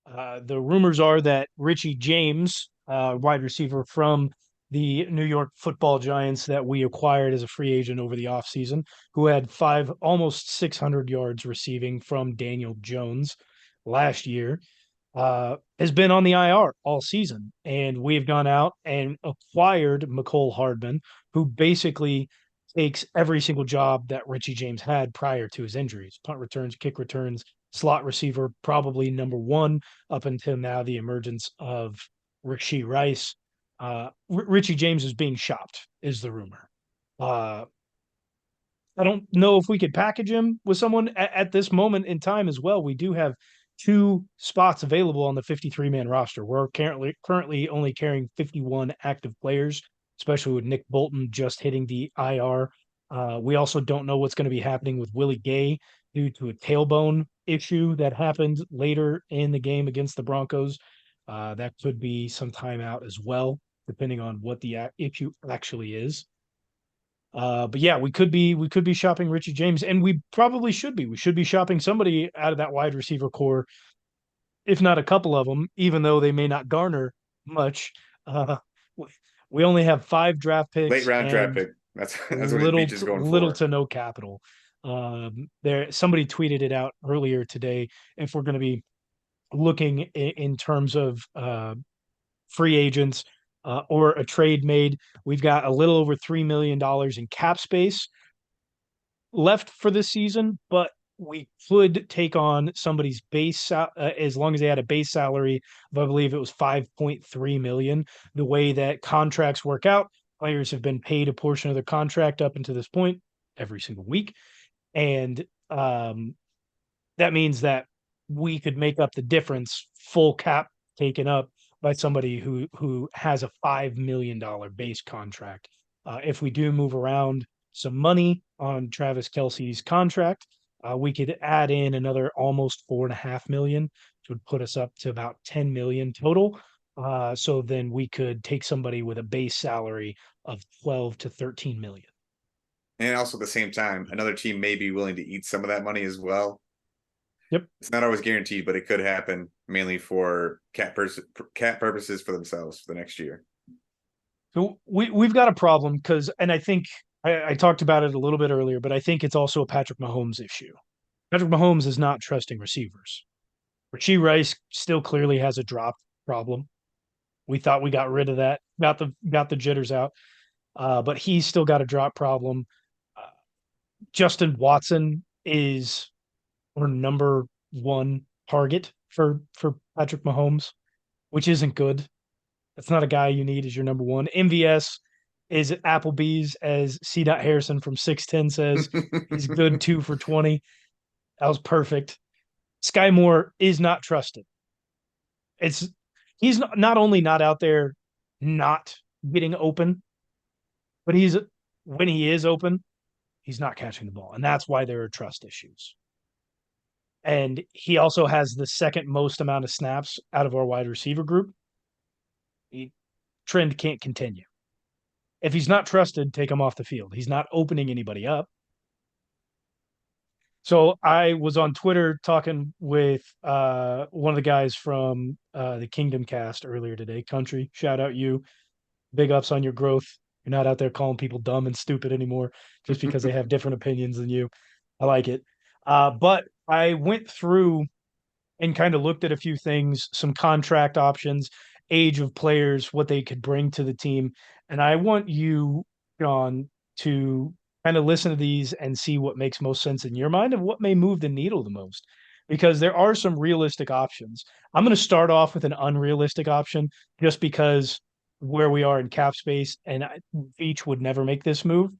The rumors are that Richie James, wide receiver from the New York Football Giants that we acquired as a free agent over the offseason, who had almost 600 yards receiving from Daniel Jones last year, has been on the IR all season. And we've gone out and acquired McCole Hardman, who basically takes every single job that Richie James had prior to his injuries: punt returns, kick returns, slot receiver, probably number one up until now, the emergence of Rashee Rice. Richie James is being shopped, is the rumor. Uh, I don't know if we could package him with someone at this moment in time as well. We do have two spots available on the 53-man roster. We're currently only carrying 51 active players, especially with Nick Bolton just hitting the IR. We also don't know what's going to be happening with Willie Gay due to a tailbone issue that happened later in the game against the Broncos. That could be some time out as well, depending on what the issue actually is. But yeah, we could be shopping Richie James, and we probably should be. We should be shopping somebody out of that wide receiver core, if not a couple of them, even though they may not garner much. Uh, we only have 5 draft Late picks round draft and pick. That's what Beach is going little for. to no capital. There, somebody tweeted it out earlier today. If we're going to be looking in terms of free agents or a trade made, we've got a little over $3 million in cap space left for this season, but we could take on somebody's as long as they had a base salary of, I believe it was 5.3 million. The way that contracts work out, players have been paid a portion of their contract up until this point every single week. And that means that we could make up the difference, full cap taken up by somebody who has a $5 million base contract. If we do move around some money on Travis Kelsey's contract, we could add in another almost 4.5 million, which would put us up to about 10 million total. So then we could take somebody with a base salary of 12 to 13 million. And also at the same time, another team may be willing to eat some of that money as well. Yep. It's not always guaranteed, but it could happen mainly for cap purposes for themselves for the next year. So we've got a problem because, and I think I talked about it a little bit earlier, but I think it's also a Patrick Mahomes issue. Patrick Mahomes is not trusting receivers. Rashee Rice still clearly has a drop problem. We thought we got rid of that, got the jitters out, but he's still got a drop problem. Uh, Justin Watson is our number one target for Patrick Mahomes, which isn't good. That's not a guy you need as your number one. MVS is at Applebee's, as C. Harrison from 610 says. He's good 2 for 20. That was perfect. Sky Moore is not trusted. It's he's not only not out there not getting open, but he's when he is open, he's not catching the ball. And that's why there are trust issues. And he also has the second most amount of snaps out of our wide receiver group. The trend can't continue. If he's not trusted, take him off the field. He's not opening anybody up. So I was on Twitter talking with one of the guys from the Kingdom Cast earlier today. Country, shout out you. Big ups on your growth. You're not out there calling people dumb and stupid anymore just because they have different opinions than you. I like it. But I went through and kind of looked at a few things, some contract options, age of players, what they could bring to the team. And I want you, John, to kind of listen to these and see what makes most sense in your mind and what may move the needle the most. Because there are some realistic options. I'm going to start off with an unrealistic option just because where we are in cap space, and Veach would never make this move,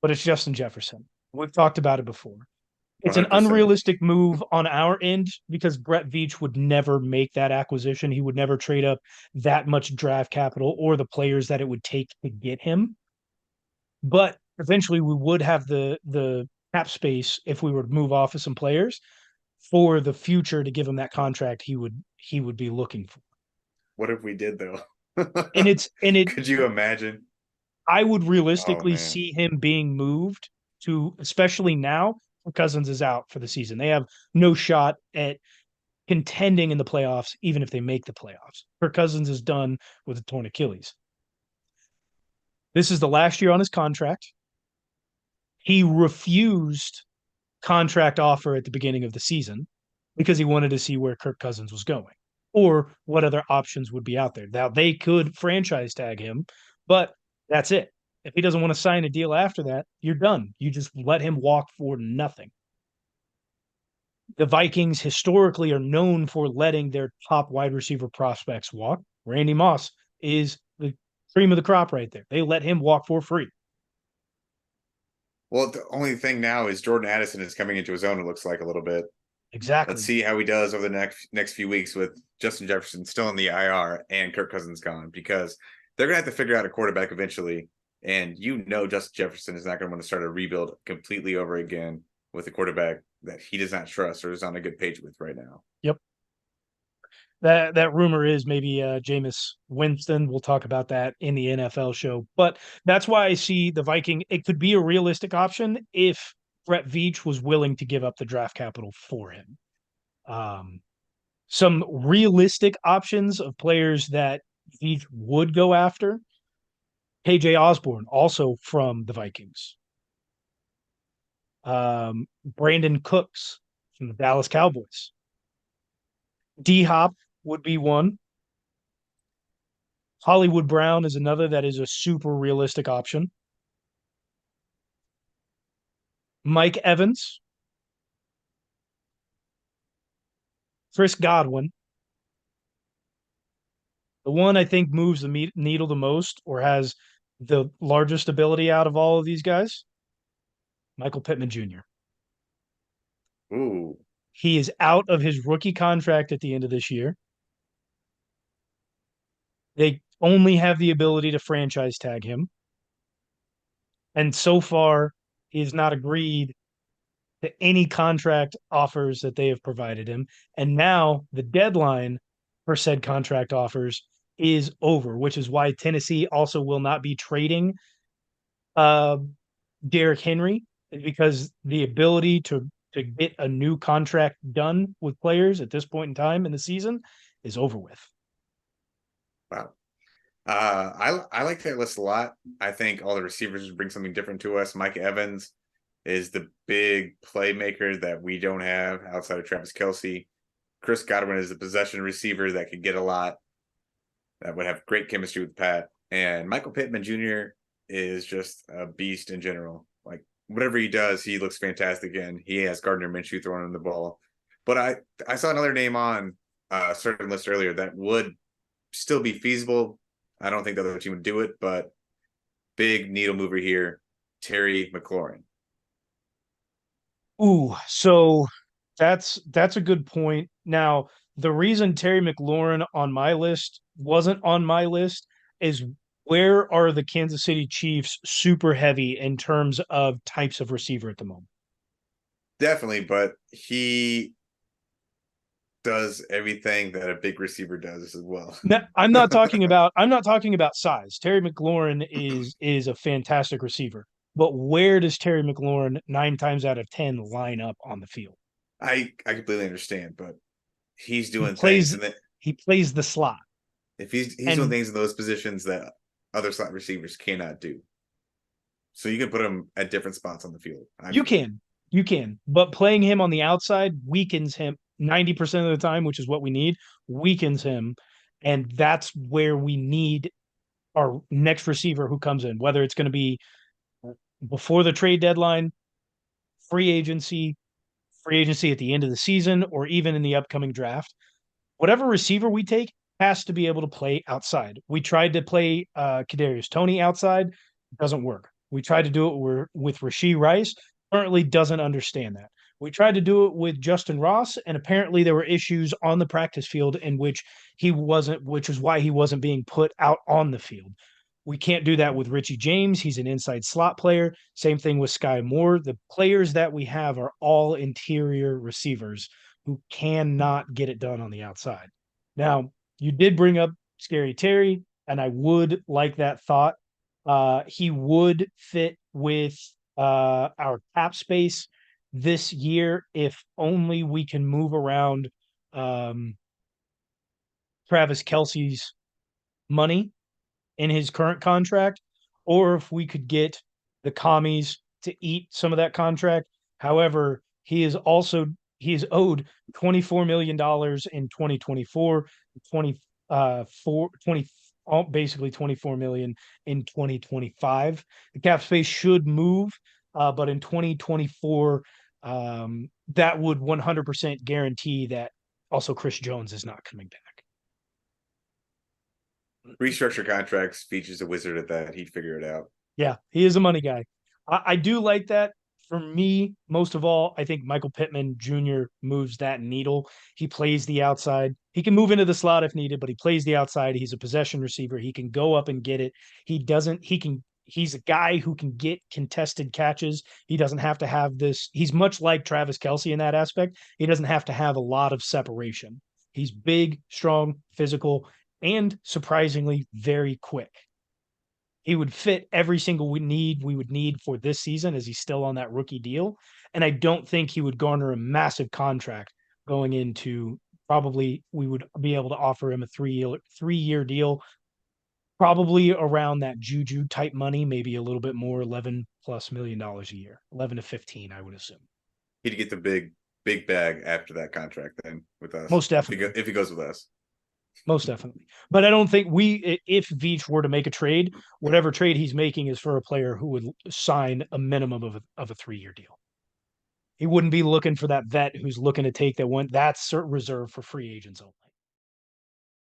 but it's Justin Jefferson. We've talked about it before. It's an 100%. unrealistic move on our end because Brett Veach would never make that acquisition. He would never trade up that much draft capital or the players that it would take to get him. But eventually we would have the cap space if we were to move off of some players for the future to give him that contract he would be looking for. What if we did though? And it Could you imagine? I would Oh realistically man. see him being moved to, especially now, Cousins is out for the season. They have no shot at contending in the playoffs, even if they make the playoffs. Kirk Cousins is done with a torn Achilles. This is the last year on his contract. He refused contract offer at the beginning of the season because he wanted to see where Kirk Cousins was going or what other options would be out there. Now they could franchise tag him, but that's it. If he doesn't want to sign a deal after that, you're done. You just let him walk for nothing. The Vikings historically are known for letting their top wide receiver prospects walk. Randy Moss is the cream of the crop right there. They let him walk for free. Well, the only thing now is Jordan Addison is coming into his own, it looks like a little bit. Let's Exactly. see how he does over the next few weeks with Justin Jefferson still in the IR and Kirk Cousins gone, because they're gonna have to figure out a quarterback eventually. And Justin Jefferson is not gonna want to start a rebuild completely over again with a quarterback that he does not trust or is on a good page with right now. Yep. That rumor is maybe Jameis Winston. We'll talk about that in the NFL show. But that's why I see the Viking. It could be a realistic option if Brett Veach was willing to give up the draft capital for him. Um, some realistic options of players that Veach would go after. KJ Osborne, also from the Vikings. Brandon Cooks from the Dallas Cowboys. D Hop would be one. Hollywood Brown is another that is a super realistic option. Mike Evans, Chris Godwin. The one I think moves the needle the most or has the largest ability out of all of these guys, Michael Pittman Jr. Ooh. He is out of his rookie contract at the end of this year. They only have the ability to franchise tag him. And so far, he has not agreed to any contract offers that they have provided him. And now the deadline for said contract offers is over, which is why Tennessee also will not be trading uh, Derrick Henry, because the ability to get a new contract done with players at this point in time in the season is over with. Wow. I like that list a lot. I think all the receivers bring something different to us. Mike Evans is the big playmaker that we don't have outside of Travis Kelce. Chris Godwin is the possession receiver that could get a lot, that would have great chemistry with Pat. And Michael Pittman Jr. is just a beast in general. Like whatever he does, he looks fantastic. And he has Gardner Minshew throwing him the ball. But I saw another name on a certain list earlier that would still be feasible. I don't think the other team would do it, but big needle mover here, Terry McLaurin. Ooh, so that's a good point. Now, the reason Terry McLaurin on my list wasn't on my list is where are the Kansas City Chiefs super heavy in terms of types of receiver at the moment? Definitely, but he does everything that a big receiver does as well. Now, I'm not talking about size. Terry McLaurin is a fantastic receiver, but where does Terry McLaurin 9 times out of 10 line up on the field? I completely understand, but he's He doing things, plays and that he plays the slot. if he's doing And things in those positions that other slot receivers cannot do, so you can put him at different spots on the field. I you feel can, you can, but playing him on the outside weakens him 90% of the time, which is what we need, weakens him. And that's where we need our next receiver who comes in, whether it's going to be before the trade deadline, free agency, free agency at the end of the season, or even in the upcoming draft. Whatever receiver we take has to be able to play outside. We tried to play Kadarius Toney outside, doesn't work. We tried to do it with Rashee Rice, currently doesn't understand that. We tried to do it with Justin Ross, and apparently there were issues on the practice field in which he wasn't, which is why he wasn't being put out on the field. We can't do that with Richie James. He's an inside slot player. Same thing with Sky Moore. The players that we have are all interior receivers who cannot get it done on the outside. Now, you did bring up Scary Terry, and I would like that thought. He would fit with our cap space this year if only we can move around Travis Kelsey's money in his current contract, or if we could get the commies to eat some of that contract. However, he is owed $24 million in 2024, 24 20 basically 24 million in 2025. The cap space should move, but in 2024, that would 100% guarantee that also Chris Jones is not coming back. Restructure contracts features a wizard at that. He'd figure it out. Yeah, he is a money guy. I do like that. For me, most of all, I think Michael Pittman Jr. moves that needle. He plays the outside. He can move into the slot if needed, but he plays the outside. He's a possession receiver. He can go up and get it. He's a guy who can get contested catches. He doesn't have to have this. He's much like Travis Kelsey in that aspect. He doesn't have to have a lot of separation. He's big, strong, physical, and surprisingly very quick. He would fit every single need we would need for this season as he's still on that rookie deal. And I don't think he would garner a massive contract going into, probably we would be able to offer him a 3 year deal, probably around that Juju type money, maybe a little bit more, $11+ million a year, 11 to 15, I would assume. He'd get the big bag after that contract then with us. Most definitely. If he goes with us. Most definitely. But I don't think if Veach were to make a trade, whatever trade he's making is for a player who would sign a minimum of a 3 year deal. He wouldn't be looking for that vet who's looking to take that one. That's reserved for free agents only.